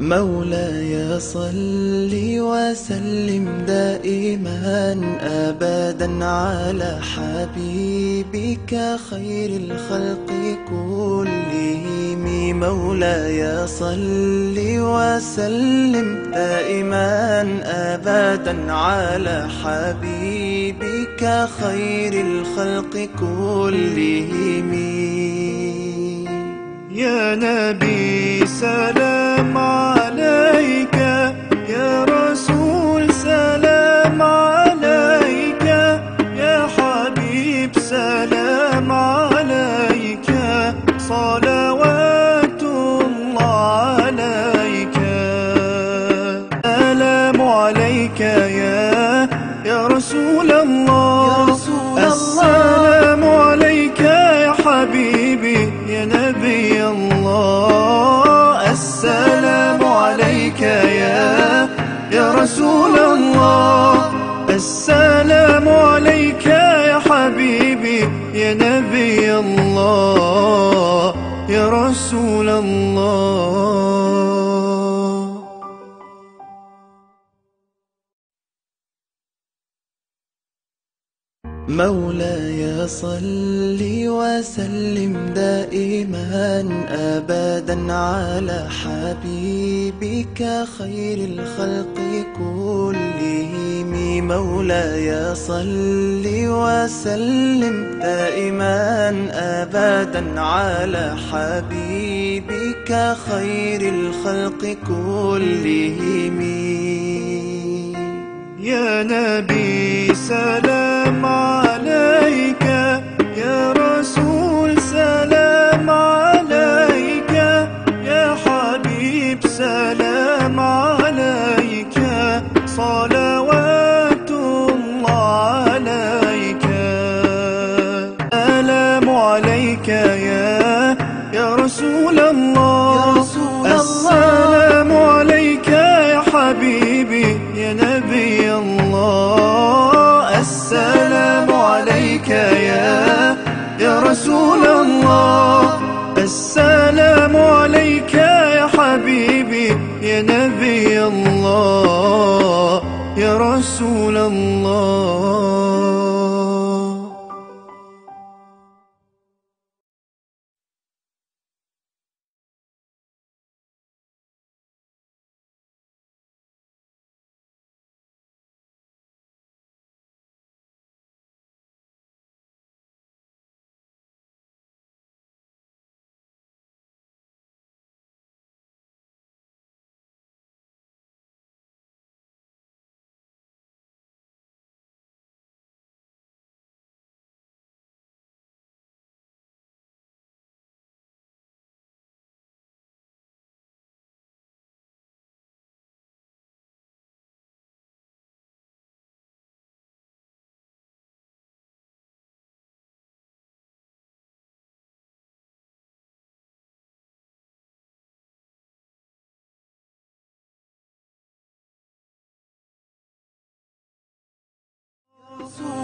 مولاي صل وسلم دائما أبدا على حبيبك خير الخلق كلهم. مولاي صل وسلم دائما أبدا على حبيبك خير الخلق كلهم. يا نبي سلام عليك، يا رسول سلام عليك، يا حبيب سلام عليك، صلوات الله عليك. سلام عليك يا رسول الله، السلام عليك يا حبيبي يا نبي الله، السلام عليك يا رسول الله، السلام عليك يا حبيبي يا نبي الله يا رسول الله. مولاي صل وسلم دائما أبدا على حبيبك خير الخلق كلهم. مولاي صل وسلم دائما أبدا على حبيبك خير الخلق كلهم. يا نبي سلام عليك، يا رسول سلام عليك، يا حبيب سلام عليك، صلوات الله عليك. سلام عليك يا رسول الله، السلام عليك يا حبيبي يا نبي الله، السلام عليك يا رسول الله، السلام عليك يا حبيبي يا نبي الله يا رسول الله.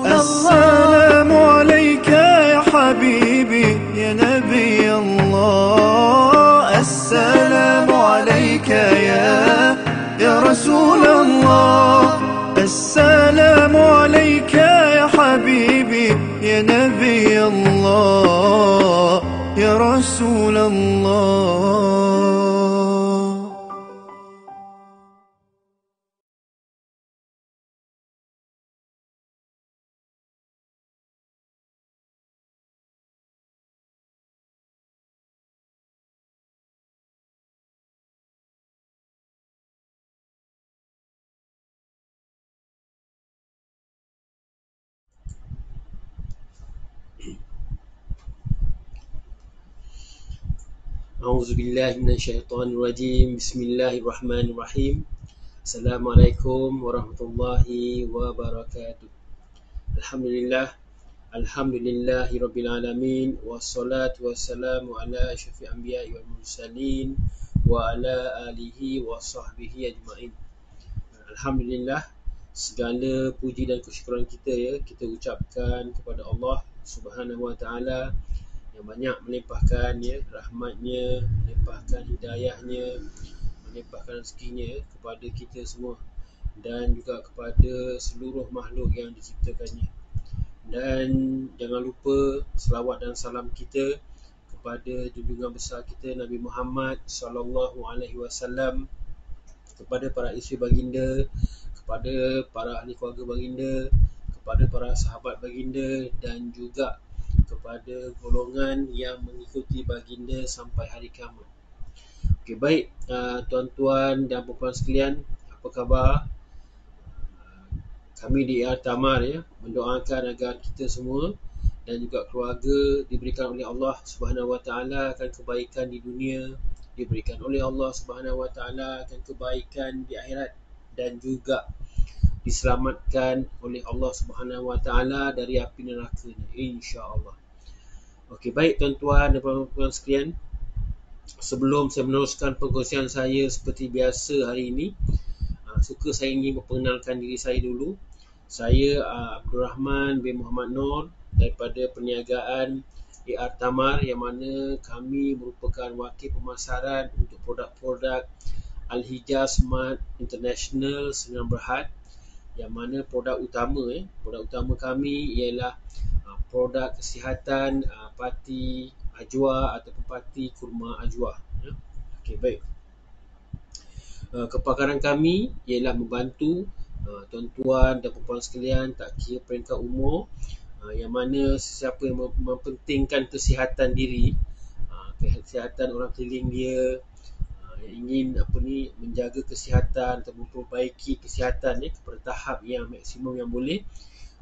السلام عليك يا حبيبي يا نبي الله، السلام عليك يا رسول الله، السلام عليك يا حبيبي يا نبي الله يا رسول الله. A'udzubillahi minasyaitonirrajim. Bismillahirrahmanirrahim. Assalamualaikum warahmatullahi wabarakatuh. Alhamdulillahi rabbil alamin, wassalatu wassalamu ala asyrafil anbiya'i wal mursalin wa ala alihi wa sahbihi ajma'in. Alhamdulillah, segala puji dan kesyukuran kita ucapkan kepada Allah Subhanahu wa taala yang banyak melimpahkan rahmatnya, melimpahkan hidayahnya, melimpahkan rezekinya kepada kita semua dan juga kepada seluruh makhluk yang diciptakannya. Dan jangan lupa selawat dan salam kita kepada junjungan besar kita Nabi Muhammad sallallahu alaihi wasallam, kepada para isteri baginda, kepada para ahli keluarga baginda, kepada para sahabat baginda dan juga kepada golongan yang mengikuti baginda sampai hari kiamat. Okey, baik tuan-tuan dan puan-puan sekalian, apa khabar? Kami di AR Tamar mendoakan agar kita semua dan juga keluarga diberikan oleh Allah Subhanahu Wa Taala akan kebaikan di dunia, diberikan oleh Allah Subhanahu Wa Taala akan kebaikan di akhirat, dan juga diselamatkan oleh Allah Subhanahu Wa Taala dari api neraka, insya-Allah. Okey, baik tuan-tuan dan puan-puan sekalian, sebelum saya meneruskan perkongsian saya seperti biasa hari ini, suka saya ingin memperkenalkan diri saya dulu. Saya Abdul Rahman bin Muhammad Nur daripada perniagaan AR Tamar, yang mana kami merupakan wakil pemasaran untuk produk-produk Al-Hijaz Smart International Sdn Bhd, yang mana produk utama kami ialah produk kesihatan pati ajwa ataupun pati kurma ajwa. Okey, baik. Kepakaran kami ialah membantu tuan-tuan dan puan-puan sekalian tak kira peringkat umur, yang mana sesiapa yang mempentingkan kesihatan diri, kesihatan orang keliling dia, yang ingin menjaga kesihatan atau memperbaiki kesihatan kepada tahap yang maksimum yang boleh,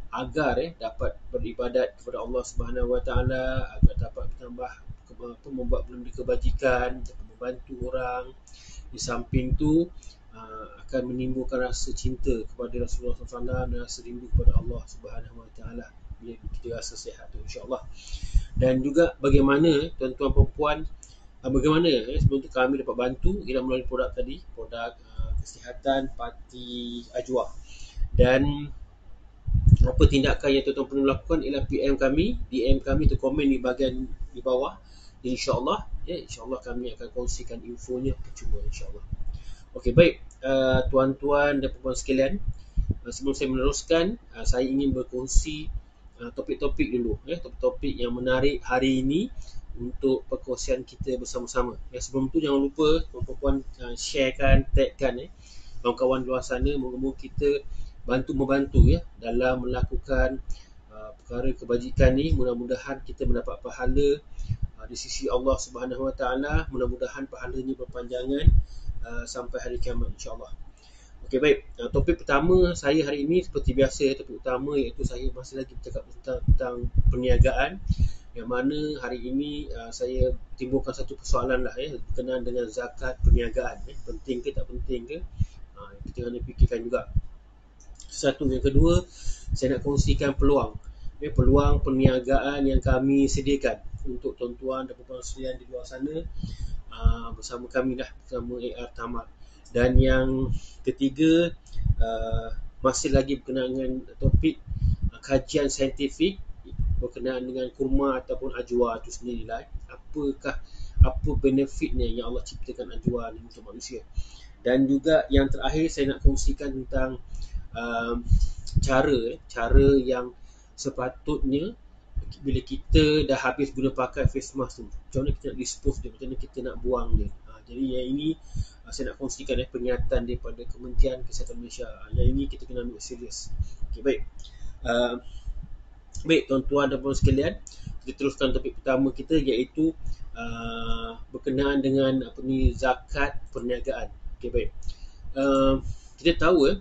agar dapat beribadat kepada Allah Subhanahu Wa Taala, agar dapat bertambah membuat benda kebajikan, membantu orang. Di samping tu akan menimbulkan rasa cinta kepada Rasulullah SAW dan rasa rindu kepada Allah Subhanahu Wa Taala bila kita rasa sihat tu, insya-Allah. Dan juga bagaimana tuan-tuan perempuan, bagaimana sebelum tu kami dapat bantu ialah melalui produk tadi, produk kesihatan pati ajwa. Dan apa tindakan yang tuan-tuan perlu lakukan ialah DM kami atau komen di bahagian di bawah. InsyaAllah insyaAllah kami akan kongsikan infonya percuma, insyaAllah. Okey, baik tuan-tuan dan puan-puan sekalian, sebelum saya meneruskan, saya ingin berkongsi topik-topik dulu, topik-topik yang menarik hari ini untuk perkongsian kita bersama-sama. Sebelum tu jangan lupa puan-puan sharekan, tagkan kawan-kawan di luar sana. Moga-moga kita bantu-membantu dalam melakukan perkara kebajikan ni. Mudah-mudahan kita mendapat pahala di sisi Allah Subhanahu Wa Taala. Mudah-mudahan pahalanya berpanjangan sampai hari kiamat, insya-Allah. Okey, baik. Topik pertama saya hari ini seperti biasa, topik utama iaitu saya masih lagi bercakap tentang perniagaan, yang mana hari ini saya timbulkan satu persoalan berkenaan dengan zakat perniagaan. Penting ke tak penting ke? Kita kena fikirkan juga. Satu, yang kedua, saya nak kongsikan peluang perniagaan yang kami sediakan untuk tuan-tuan dan puan-puan sekalian di luar sana, bersama kami bersama AR Tamar. Dan yang ketiga, masih lagi berkenaan dengan topik kajian saintifik berkenaan dengan kurma ataupun ajwa itu sendirilah. Apa benefitnya yang Allah ciptakan ajwa ni untuk manusia. Dan juga yang terakhir, saya nak kongsikan tentang cara yang sepatutnya bila kita dah habis guna pakai face mask tu, macam mana kita nak dispose dia, macam mana kita nak buang dia. Jadi yang ini saya nak kongsikan pernyataan daripada Kementerian Kesihatan Malaysia. Yang ini kita kena ambil serius. Okey, baik. Baik tuan-tuan dan puan sekalian, kita teruskan topik pertama kita, iaitu berkenaan dengan zakat perniagaan. Okey, baik. Kita tahu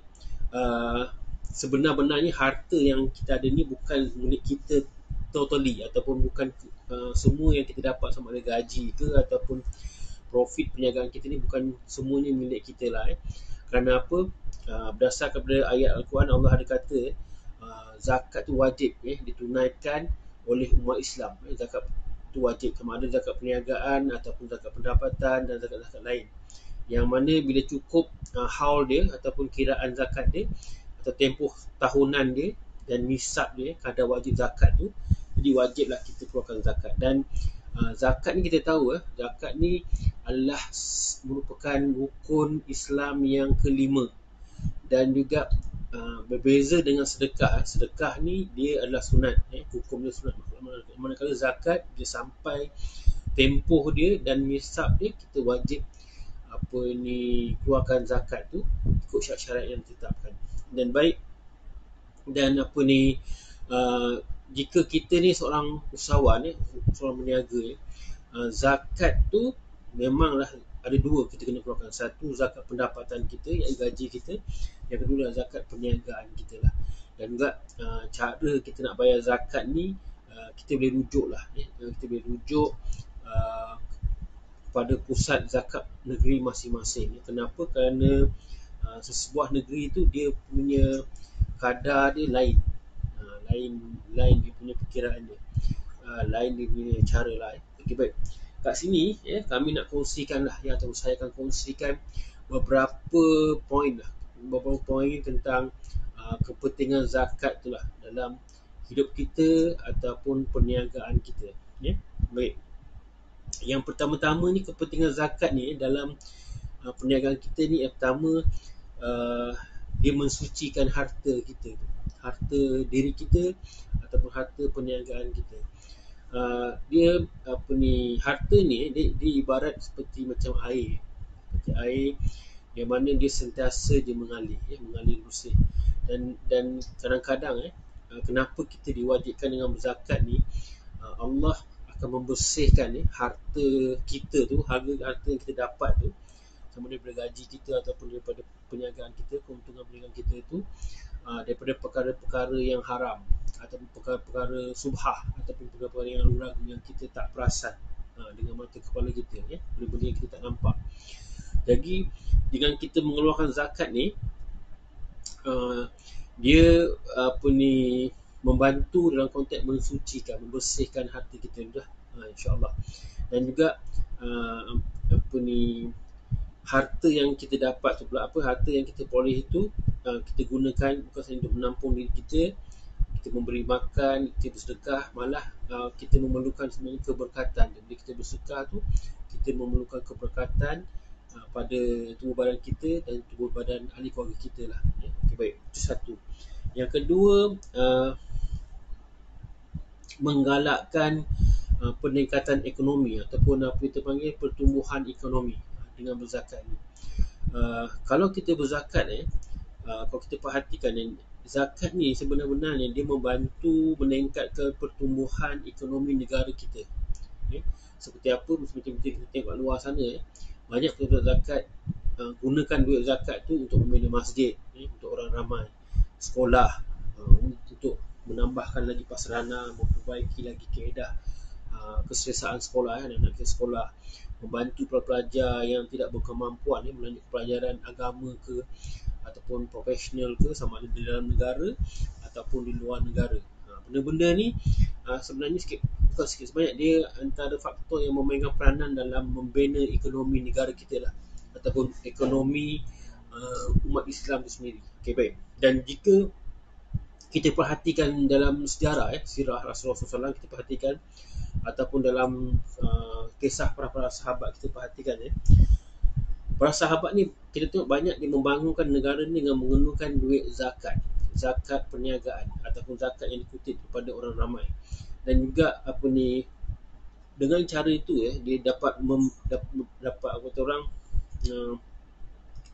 sebenar-benarnya harta yang kita ada ni bukan milik kita totally, ataupun bukan semua yang kita dapat sama ada gaji ke ataupun profit perniagaan kita ni bukan semuanya milik kita lah. Kerana apa? Berdasarkan kepada ayat Al-Quran, Allah ada kata zakat tu wajib ditunaikan oleh umat Islam. Zakat tu wajib, sama ada zakat perniagaan ataupun zakat pendapatan dan zakat-zakat lain, yang mana bila cukup haul dia ataupun kiraan zakat dia atau tempoh tahunan dia dan nisab dia, kadar wajib zakat tu, jadi wajiblah kita keluarkan zakat. Dan Zakat ni kita tahu zakat ni adalah merupakan rukun Islam yang kelima, dan juga berbeza dengan sedekah. Sedekah ni dia adalah sunat, hukum dia sunat. Manakala zakat dia sampai tempoh dia dan nisab dia, kita wajib keluarkan zakat tu ikut syarat-syarat yang ditetapkan. Dan jika kita ni seorang usahawan, seorang berniaga, zakat tu memanglah ada dua kita kena keluarkan. Satu, zakat pendapatan kita, iaitu gaji kita. Yang kedua adalah zakat perniagaan kita lah. Dan juga cara kita nak bayar zakat ni, kita boleh rujuk lah. Kita boleh rujuk pada pusat zakat negeri masing-masing. Kenapa? Kerana sesebuah negeri tu dia punya kadar dia lain. Lain dia punya perkiraan dia. Lain dia punya cara lah. Okay, baik. Kat sini kami nak kongsikan lah, atau saya akan kongsikan beberapa poin tentang kepentingan zakat tu lah dalam hidup kita ataupun perniagaan kita. Baik. Yang pertama-tama ni, kepentingan zakat ni dalam perniagaan kita ni, yang pertama dia mensucikan harta kita, harta diri kita ataupun harta perniagaan kita. Harta ni dia ibarat seperti macam air. Seperti air yang mana dia sentiasa dia mengalir bersih. Dan kadang-kadang kenapa kita diwajibkan dengan berzakat ni, Allah akan membersihkan harta kita tu, harta yang kita dapat tu, sama daripada gaji kita ataupun daripada perniagaan kita, keuntungan perniagaan kita tu, daripada perkara-perkara yang haram ataupun perkara-perkara subhah ataupun perkara-perkara yang ragu yang kita tak perasan dengan mata kepala kita, benda-benda yang kita tak nampak. Jadi dengan kita mengeluarkan zakat ni, dia membantu dalam konteks mensucikan, membersihkan hati kita dah, insya-Allah. Dan juga harta yang kita dapat tu pula, harta yang kita peroleh itu kita gunakan bukan sahaja untuk menampung diri kita memberi makan, kita bersedekah, malah kita memerlukan sebenarnya keberkatan. Bila kita bersedekah tu, kita memerlukan keberkatan pada tubuh badan kita dan tubuh badan ahli keluarga kita lah. Okay, baik. Itu satu. Yang kedua, menggalakkan peningkatan ekonomi ataupun apa kita panggil pertumbuhan ekonomi dengan berzakat ni. Kalau kita berzakat kalau kita perhatikan zakat ni sebenarnya dia membantu meningkatkan pertumbuhan ekonomi negara kita. Seperti apa? Seperti kita tengok luar sana, banyak petugas zakat gunakan duit zakat tu untuk membina masjid, untuk orang ramai, sekolah, untuk menambahkan lagi prasarana, memperbaiki lagi kaedah keselesaan sekolah, anak-anak ke sekolah, membantu pelajar yang tidak berkemampuan melanjutkan pelajaran agama ke ataupun profesional ke, sama ada di dalam negara ataupun di luar negara. Benda-benda ni sebenarnya bukan sikit sebanyak dia antara faktor yang memainkan peranan dalam membina ekonomi negara kita lah, ataupun ekonomi umat Islam itu sendiri. Okay, baik. Dan jika kita perhatikan dalam sejarah sirah Rasulullah SAW, kita perhatikan ataupun dalam kisah para sahabat, kita perhatikan para sahabat ni, kita tengok banyak dia membangunkan negara ni dengan menggunakan duit zakat perniagaan ataupun zakat yang dikutip kepada orang ramai. Dan juga dengan cara itu dia dapat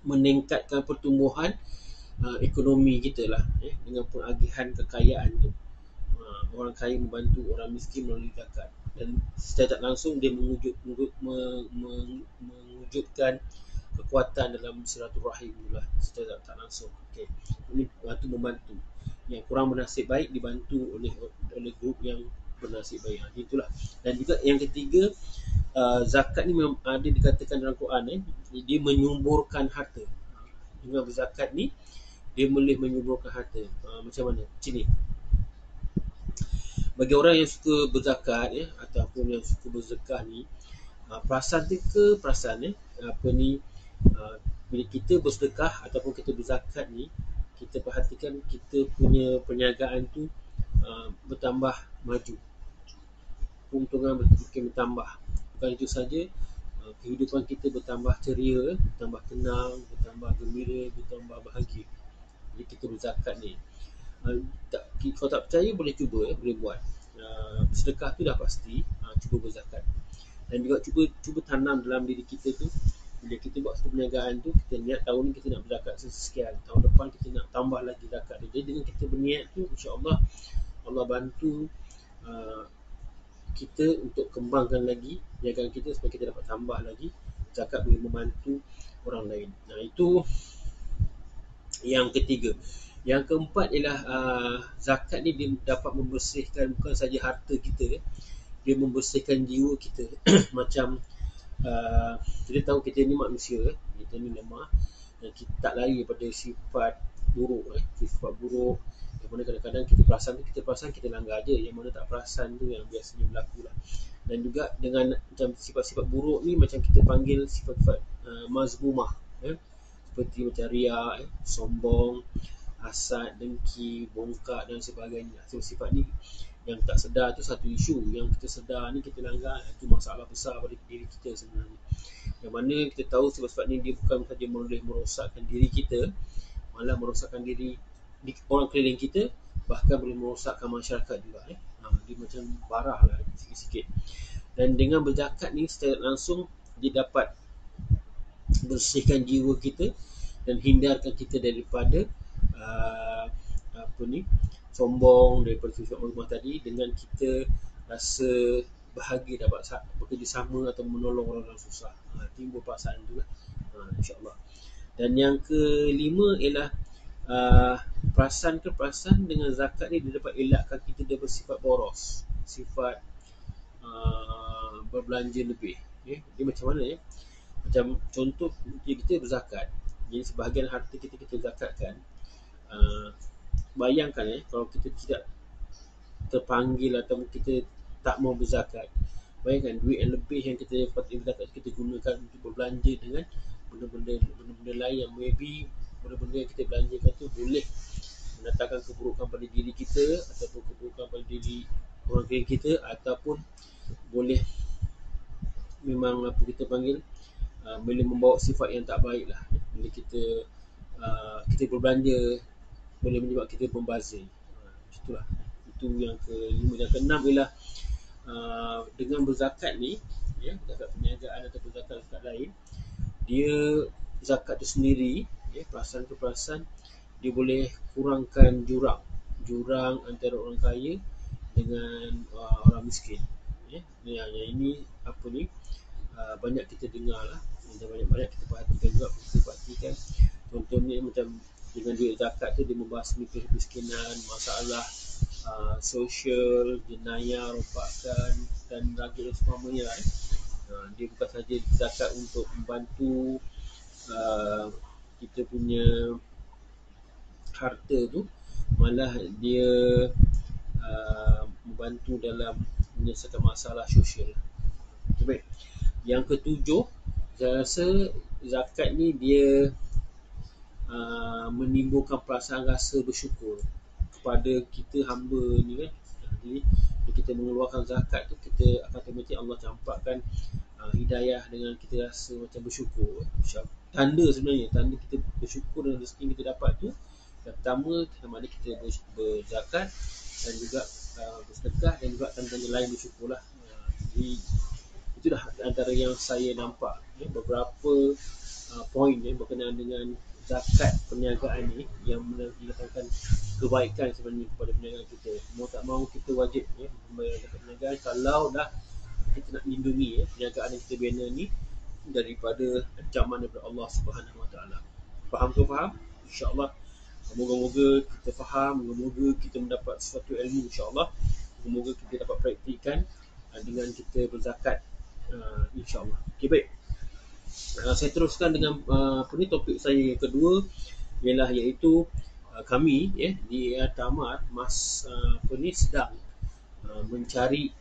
meningkatkan pertumbuhan ekonomi kita lah, dengan pengagihan kekayaan tu. Orang kaya membantu orang miskin melalui zakat, dan secara tak langsung dia mewujudkan kekuatan dalam silaturahim lah, secara tak langsung. Okay. Ini itu membantu. Yang kurang bernasib baik dibantu oleh grup yang bernasib baik. Itulah. Dan juga yang ketiga, zakat ni ada dikatakan dalam Quran, dia menyuburkan harta. Dengan berzakat ni dia boleh menyuburkan harta. Macam mana? Sini. Bagi orang yang suka berzakat ataupun yang suka berzakah ni, perasan bila kita bersedekah ataupun kita berzakat ni, kita perhatikan kita punya perniagaan tu bertambah maju. keuntungan makin bertambah. Bukan itu saja, kehidupan kita bertambah ceria, bertambah tenang, bertambah gembira, bertambah bahagia. Jadi kita berzakat ni, kalau tak percaya boleh cuba, boleh buat. Sedekah tu dah pasti, cuba berzakat. Dan juga cuba tanam dalam diri kita tu, bila kita buat satu perniagaan tu, kita niat tahun ni kita nak berzakat sekian, tahun depan kita nak tambah lagi zakat. Jadi dengan kita berniat tu, insya-Allah Allah bantu kita untuk kembangkan lagi perniagaan kita supaya kita dapat tambah lagi. Zakat boleh membantu orang lain. Nah, itu yang ketiga. Yang keempat ialah zakat ni dia dapat membersihkan bukan saja harta kita, dia membersihkan jiwa kita. Macam kita tahu kita ni manusia, kita ni lemah dan kita tak lari daripada sifat buruk. Sifat buruk yang mana kadang-kadang kita perasan kita langgar je, yang mana tak perasan tu yang biasanya berlaku lah. Dan juga dengan macam sifat-sifat buruk ni, macam kita panggil sifat-sifat mazmumah, seperti macam riak, sombong, hasad, dengki, bongkak dan sebagainya. Sifat-sifat ni yang tak sedar tu satu isu, yang kita sedar ni kita langgar, itu masalah besar pada diri kita sebenarnya. Yang mana kita tahu sifat-sifat ni dia bukan saja boleh merosakkan diri kita, malah merosakkan diri orang keliling kita, bahkan boleh merosakkan masyarakat juga. Dia macam barah lah sikit-sikit. Dan dengan berzakat ni secara langsung dia dapat bersihkan jiwa kita dan hindarkan kita daripada sombong, daripada sifat mazmumah tadi, dengan kita rasa bahagia dapat bekerjasama atau menolong orang-orang susah. Timbul perasaan tu lah, insya-Allah. Dan yang kelima ialah perasan dengan zakat ni dia dapat elakkan kita daripada sifat boros, sifat berbelanja lebih. Dia macam mana ya? Macam contoh kita berzakat, jadi sebahagian harta kita zakatkan. Bayangkan kalau kita tidak terpanggil atau kita tak mau berzakat, bayangkan duit yang lebih yang kita dapat berzakat kita gunakan untuk berbelanja dengan benda-benda lain yang maybe benda-benda yang kita belanjakan tu boleh mendatangkan keburukan pada diri kita ataupun keburukan pada diri orang keliling kita, ataupun boleh memang kita panggil boleh membawa sifat yang tak baik lah. Bila kita berbelanja boleh menyebabkan kita membazir. Itulah. Itu yang kelima. Yang keenam ialah dengan berzakat ni, zakat perniagaan ataupun zakat lain, dia zakat tu sendiri, perasan dia boleh kurangkan jurang antara orang kaya dengan orang miskin. Yang ini banyak kita dengar lah, dan banyak kita perhatikan juga. Kita perhatikan contohnya macam dengan duit zakat tu dia membasmi kemiskinan, masalah sosial, jenayah, rompakan dan lagi sebagainya. Dia bukan saja zakat untuk membantu kita punya harta tu, malah dia membantu dalam menyelesaikan masalah sosial. Baik. Yang ketujuh, saya rasa zakat ni dia menimbulkan perasaan rasa bersyukur kepada kita hamba ni kan. Jadi bila kita mengeluarkan zakat tu, kita akan otomatik Allah campakkan hidayah dengan kita rasa macam bersyukur. Tanda kita bersyukur dengan rezeki yang kita dapat tu, yang pertama sama ada kita berzakat dan juga bersedekah, dan juga tanda-tanda lain bersyukurlah. Jadi itu dah antara yang saya nampak, beberapa poin berkenaan dengan zakat perniagaan ni yang mendatangkan kebaikan sebenarnya kepada perniagaan kita. Mau tak mau kita wajib membayar zakat perniagaan kalau dah kita nak lindungi perniagaan yang kita bina ni daripada ancaman daripada Allah Subhanahu Wa Taala. Faham? InsyaAllah. Moga-moga kita faham, moga-moga kita mendapat sesuatu ilmu, insyaAllah. Moga-moga kita dapat praktikan dengan kita berzakat, insyaAllah. Okay, baik. Saya teruskan dengan topik saya yang kedua, iaitu kami di Tamar sedang mencari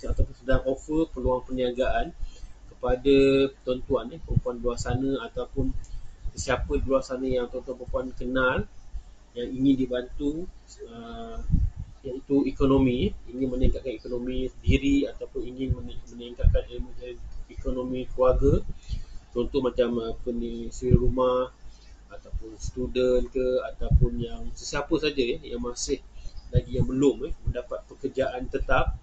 ataupun sedang offer peluang perniagaan kepada tuan-tuan perempuan di luar sana, ataupun siapa di luar sana yang tuan-tuan perempuan kenal yang ingin dibantu iaitu ekonomi, ingin meningkatkan ekonomi diri ataupun ingin meningkatkan ekonomi keluarga. Contoh macam apa ni, suri rumah ataupun student ke, ataupun yang sesiapa saja yang masih lagi yang belum mendapat pekerjaan tetap,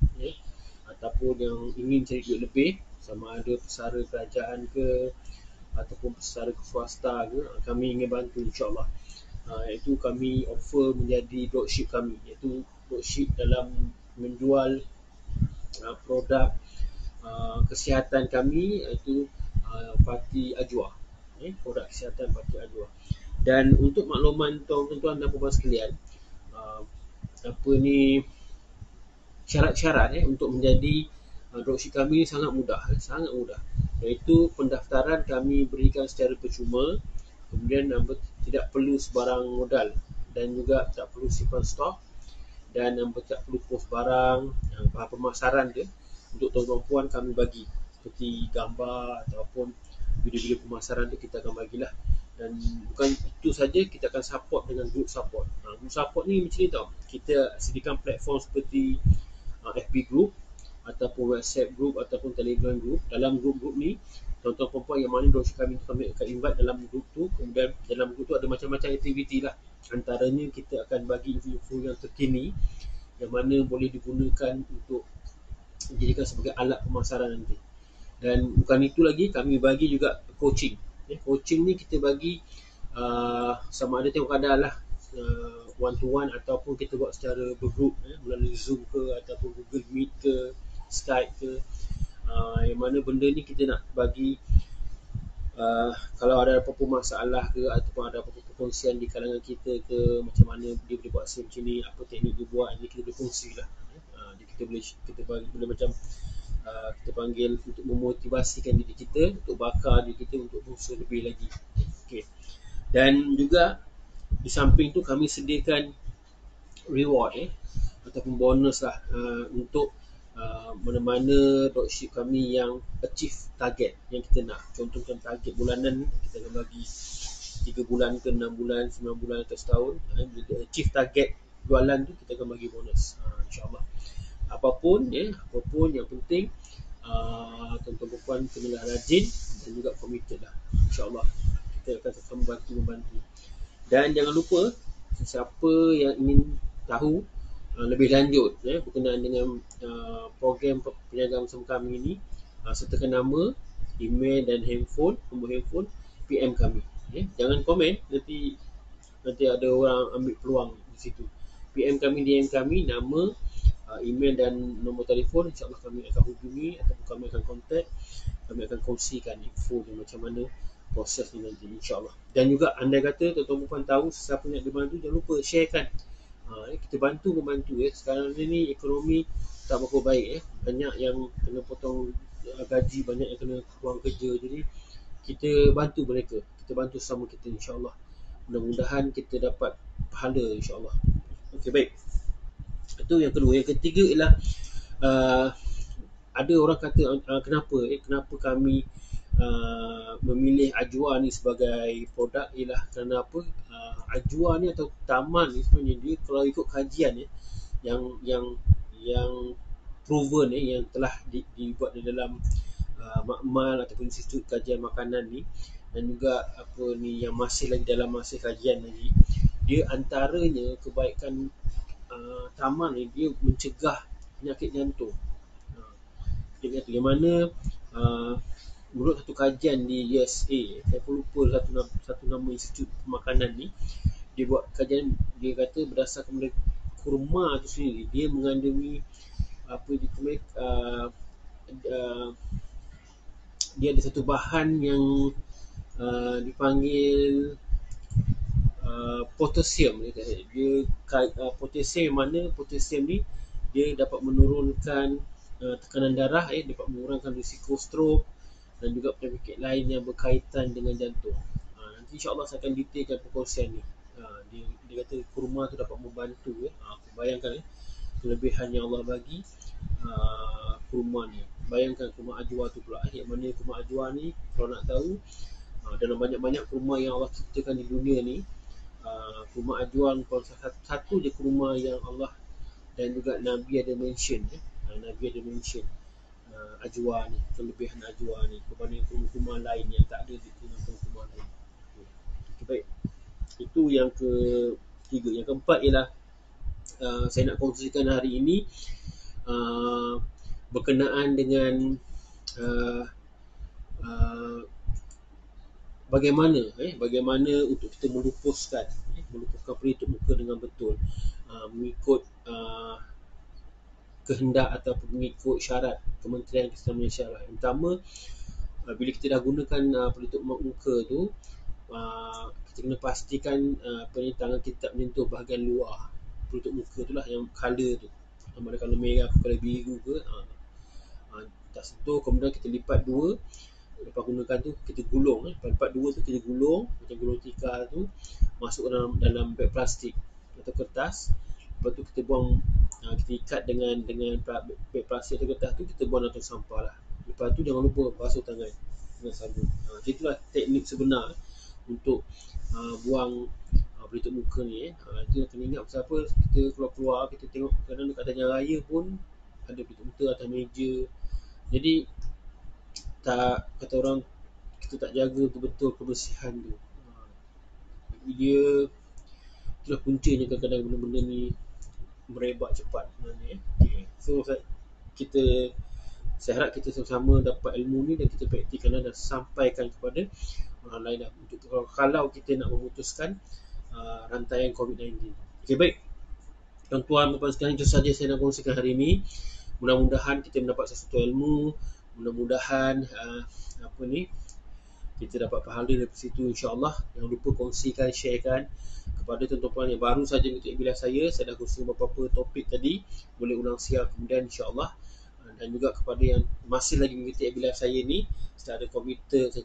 ataupun yang ingin cari duit lebih, sama ada pesara kerajaan ke ataupun pesara swasta ke, kami ingin bantu insyaAllah. Iaitu kami offer menjadi dropship kami, iaitu dropship dalam menjual produk kesihatan kami, iaitu Parti Ajwa, produk kesihatan Parti Ajwa. Dan untuk makluman tuan-tuan dan puan sekalian, syarat-syarat untuk menjadi dropship kami sangat mudah, iaitu pendaftaran kami berikan secara percuma, kemudian tidak perlu sebarang modal dan juga tak perlu simpan stok, dan tak perlu post barang, bahan pemasaran dia untuk tuan-tuan puan kami bagi, seperti gambar ataupun video-video pemasaran dia kita akan bagilah. Dan bukan itu saja, kita akan support dengan group support. Group support ni macam ni tau, kita sediakan platform seperti FB group ataupun WhatsApp group ataupun Telegram group. Dalam group-group ni, tuan-tuan perempuan yang mana dropship kami akan invite dalam group tu. Kemudian dalam group tu ada macam-macam aktiviti lah. Antaranya kita akan bagi info-info yang terkini yang mana boleh digunakan untuk dijadikan sebagai alat pemasaran nanti. Dan bukan itu lagi, kami bagi juga coaching. Coaching ni kita bagi sama ada tengok kadar lah, one to one ataupun kita buat secara bergroup, melalui Zoom ke ataupun Google Meet ke, Skype ke. Yang mana benda ni kita nak bagi, kalau ada apa-apa masalah ke ataupun ada apa-apa perkongsian di kalangan kita ke, macam mana dia boleh buat macam ni, apa teknik dia buat, ni kita boleh kongsi lah. Kita boleh macam kita panggil untuk memotivasikan diri kita, untuk bakar diri kita untuk berusaha lebih lagi. Okay. Dan juga di samping tu kami sediakan reward ataupun bonus lah untuk mana-mana dropship kami yang achieve target yang kita nak. Contohkan target bulanan, kita akan bagi 3 bulan ke 6 bulan, 9 bulan atau setahun. Bila achieve target jualan tu, kita akan bagi bonus, insyaAllah. Apapun yang penting tuan-tuan puan kenalah rajin dan juga committed lah, insyaAllah. Kita akan membantu. Dan jangan lupa, sesiapa yang ingin tahu lebih lanjut berkenaan dengan program perniagaan bersama kami ini, sertakan nama, email dan nombor handphone, PM kami. Jangan komen, nanti ada orang ambil peluang di situ. PM kami, DM kami, nama, email dan nombor telefon, insyaAllah kami akan hubungi ataupun kami akan kontak, kami akan kongsikan info dan macam mana proses ni nanti, insyaAllah. Dan juga andai kata tuan-tuan puan tahu sesiapa nak dibantu, jangan lupa sharekan. Kita membantu. Sekarang ni ekonomi tak berapa baik. Banyak yang kena potong gaji, banyak yang kena kurang kerja. Jadi kita bantu mereka, kita bantu sama kita, insyaAllah. Mudah-mudahan kita dapat pahala, insyaAllah. Okey, baik. Itu yang kedua. Yang ketiga ialah ada orang kata kenapa kami memilih Ajwa ni sebagai produk, ialah kerana apa? Ajwa ni atau taman ni sebenarnya dia kalau ikut kajian yang proven yang telah dibuat di dalam makmal ataupun institut kajian makanan ni, dan juga yang masih lagi dalam masa kajian lagi, dia antaranya kebaikan taman ni, dia mencegah penyakit jantung. Yang mana menurut satu kajian di USA, saya pun lupa satu nama institut makanan ni, dia buat kajian, dia kata berdasarkan kurma tu sendiri, dia mengandungi dia ada satu bahan yang dipanggil potasium. Potasium yang mana potasium ni dia dapat menurunkan tekanan darah, dapat mengurangkan risiko stroke dan juga penyakit lain yang berkaitan dengan jantung. Nanti insyaAllah saya akan detailkan perkongsian ni. Dia kata kurma tu dapat membantu. Bayangkan kelebihan yang Allah bagi kurma ni. Bayangkan kurma Ajwa tu pula, yang mana kurma Ajwa ni kalau nak tahu, dalam banyak-banyak kurma yang Allah ciptakan di dunia ni, kurma Ajwa satu je kurma yang Allah Dan juga Nabi ada mention Nabi ada mention ajwa ni, kelebihan ajwa ni berbanding kurma lain yang tak ada di kurma lain. Okay, baik. Itu yang ketiga. Yang keempat ialah saya nak kongsikan hari ini berkenaan dengan bagaimana untuk kita melupuskan pelitup muka dengan betul, mengikut kehendak ataupun mengikut syarat Kementerian Kesihatan Malaysia lah. Yang pertama, bila kita dah gunakan pelitup muka tu, kita kena pastikan tangan kita tak menyentuh bahagian luar pelitup muka tu lah, yang colour tu, sama ada colour merah ke colour biru ke, tak sentuh. Kemudian kita lipat dua. Lepas gunakan tu kita gulung, lipat dua tu kita gulung macam gulung tikar tu, masuk dalam beg plastik atau kertas. Lepas tu kita buang, kita ikat dengan beg plastik atau kertas tu, kita buang dalam sampah lah. Lepas tu jangan lupa basuh tangan dengan sabun. Itulah teknik sebenar untuk buang pelitup muka ni. Itu yang kena ingat. Pasal apa, kita keluar-keluar, kita tengok kadang dekat jalan raya pun ada pelitup muka atas meja. Jadi tak, kata orang, kita tak jaga betul-betul kebersihan tu. Dia itulah puncanya kadang-kadang benda-benda ni merebak cepat sebenarnya. So saya harap kita sama-sama dapat ilmu ni dan kita praktikkan dan sampaikan kepada orang lain lah, untuk kalau kita nak memutuskan rantaian COVID-19. Okay, baik. Tuan-tuan, puan-puan sekalian, itu sahaja saya nak kongsikan hari ini. Mudah-mudahan kita mendapat sesuatu ilmu. Mudah-mudahan kita dapat pahala dari situ, insya-Allah. Jangan lupa kongsikan, sharekan kepada tuan-tuan yang baru saja mengikuti bilas saya. Saya dah kongsi beberapa topik tadi, boleh ulang siar kemudian, insya-Allah. Dan juga kepada yang masih lagi mengikuti bilas saya ni secara komputer, saya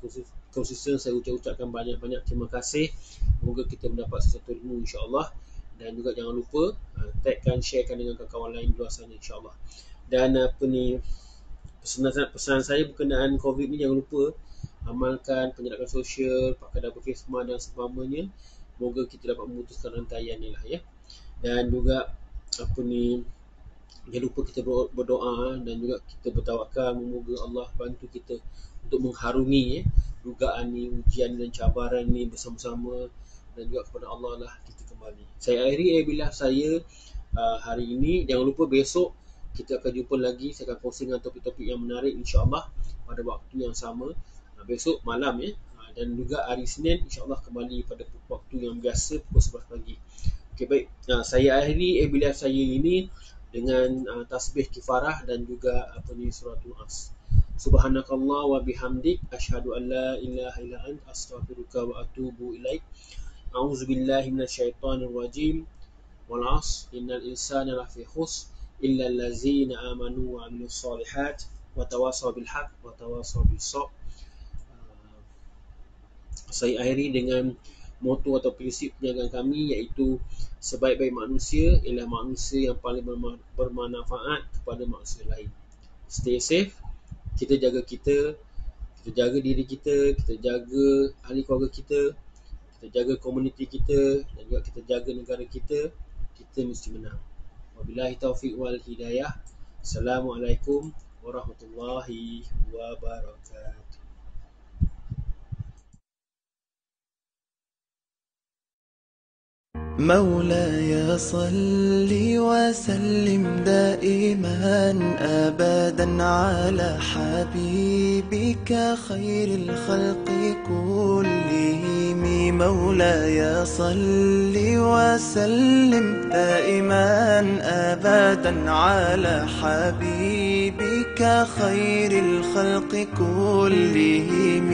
konsisten, saya ucapkan banyak-banyak terima kasih. Semoga kita mendapat sesuatu ilmu, insya-Allah. Dan juga jangan lupa tagkan, sharekan dengan kawan-kawan lain di luar sana, insya-Allah. Dan pesanan saya berkenaan COVID ni, jangan lupa amalkan penjarakan sosial, pakai double face mask dan sebagainya. Semoga kita dapat memutuskan rantaian ni lah, ya. Dan juga jangan lupa kita berdoa dan juga kita bertawakal, memoga Allah bantu kita untuk mengharungi dugaan ni, ujian dan cabaran ni bersama-sama, dan juga kepada Allah lah kita kembali. Saya akhiri bilah saya hari ini. Jangan lupa besok kita akan jumpa lagi. Saya akan kongsi dengan topik-topik yang menarik, insya-Allah, pada waktu yang sama besok malam, ya. Dan juga hari Senin, insya-Allah kembali pada waktu yang biasa, pukul 11 pagi. Okey, baik. Saya akhiri bilah saya ini dengan tasbih kifarah dan juga suratul As. Subhanakallah wa bihamdik, asyhadu an la ilaha illa anta, astaghfiruka wa atubu ilaik. A'udzubillahi minasyaitonir rajim. Wal 'asr, innal insana lafi khusr illa allazina amanu wa 'amilus solihat wa tawasaw bil haqq wa tawasaw bis sabr. Saya akhiri dengan moto atau prinsip perniagaan kami, iaitu sebaik-baik manusia ialah manusia yang paling bermanfaat kepada manusia lain. Stay safe. Kita jaga diri kita, kita jaga ahli keluarga kita jaga komuniti kita, dan juga kita jaga negara kita. Kita mesti menang. Wabillahi taufiq wal hidayah. Assalamualaikum warahmatullahi wabarakatuh. مولاي صل وسلم دائما أبدا على حبيبك خير الخلق كلهم. مولاي صل وسلم دائما أبدا على حبيبك خير الخلق كلهم.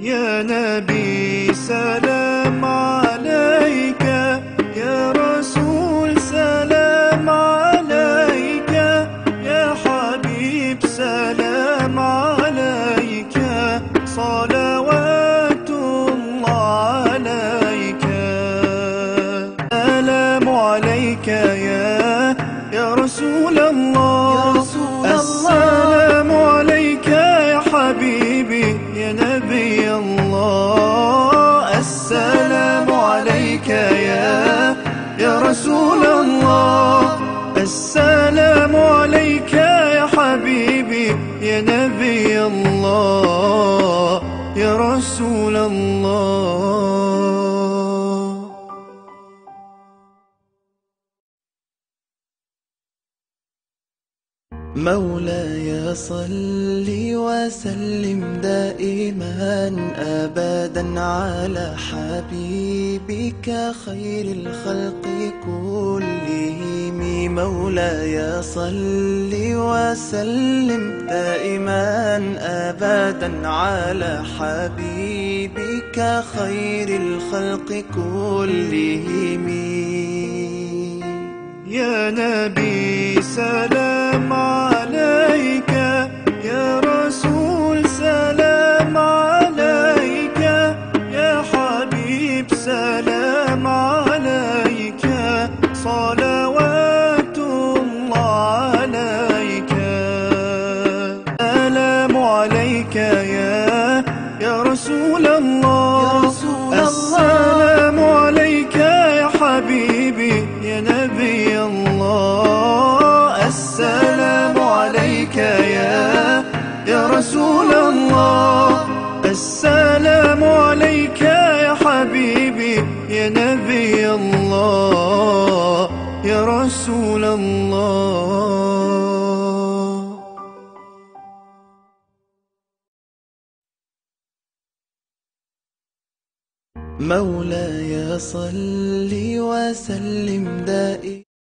يا نبي سلام عليك، يا رسول سلام عليك، يا حبيب سلام عليك، صلوات الله عليك. سلام عليك يا رسول الله، السلام عليك يا حبيبي يا نبي الله، السلام عليك يا رسول الله. السلام عليك يا حبيبي يا نبي الله يا رسول الله. مولاي صل وسلم دائما أبدا على حبيبك خير الخلق كلهم. مولاي صل وسلم دائما أبدا على حبيبك خير الخلق كلهم. يا نبي سلام عليك، يا رسول سلام عليك، يا حبيب سلام عليك، صلوات الله عليك. سلام عليك يا رسول الله، السلام عليك يا حبيبي يا نبي الله. السلام عليك يا رسول الله، السلام عليك يا حبيبي يا نبي الله يا رسول الله. مولاي صل وسلم دائما